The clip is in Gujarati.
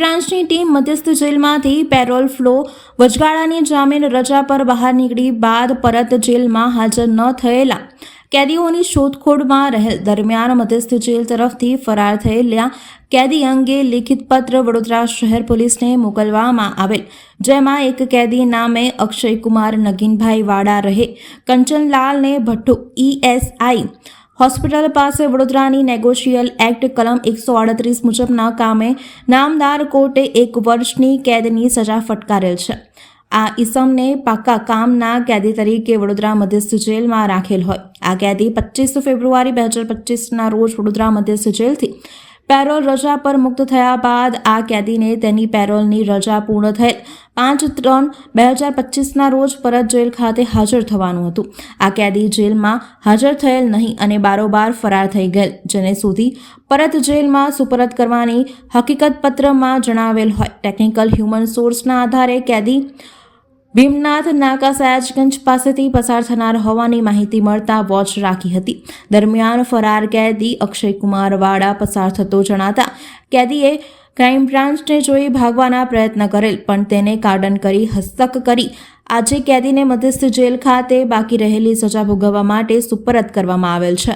બ્રાન્ચની ટીમ મધ્યસ્થ જેલમાંથી પેરોલ ફ્લો વચગાળાની જામીન રજા પર બહાર નીકળી બાદ પરત જેલમાં હાજર ન થયેલા કેદીઓની શોધખોળમાં રહેલ દરમિયાન મધ્યસ્થ જેલ તરફથી ફરાર થયેલા કેદી અંગે લિખિત પત્ર વડોદરા શહેર પોલીસને મોકલવામાં આવેલ, જેમાં એક કેદી નામે અક્ષયકુમાર નગીનભાઈ વાડા રહે કંચનલાલને ભટ્ટુ ESI હોસ્પિટલ પાસે વડોદરાની નેગોશિયલ એક્ટ કલમ 138 મુજબના કામે નામદાર કોર્ટે 1 વર્ષની કેદની સજા ફટકારેલ છે. આ ઇસમને પાકા કામના કેદી તરીકે વડોદરા મધ્યસ્થ જેલમાં રાખેલ હોય. આ કેદી 25 ફેબ્રુઆરી 2025ના રોજ વડોદરા મધ્યસ્થ જેલથી પેરોલ રજા પર મુક્ત થયા બાદ આ કેદીને તેની પેરોલની રજા પૂર્ણ થયેલ 5/3/2025ના રોજ પરત જેલ ખાતે હાજર થવાનું હતું. આ કેદી જેલમાં હાજર થયેલ નહીં અને બારોબાર ફરાર થઈ ગયેલ, જેને સુધી પરત જેલમાં સુપરત કરવાની હકીકત પત્રમાં જણાવેલ હોય. ટેકનિકલ હ્યુમન સોર્સના આધારે કેદી ભીમનાથ નાકા સયાજગંજ પાસેથી પસાર થનાર હોવાની માહિતી મળતા વોચ રાખી હતી. દરમિયાન ફરાર કેદી અક્ષયકુમાર વાડા પસાર થતો જણાતા કેદીએ ક્રાઇમ બ્રાન્ચને જોઈ ભાગવાના પ્રયત્ન કરેલ, પણ તેને કાર્ડન કરી હસ્તક કરી આજે કેદીને મધ્યસ્થ જેલ ખાતે બાકી રહેલી સજા ભોગવવા માટે સુપરત કરવામાં આવેલ છે.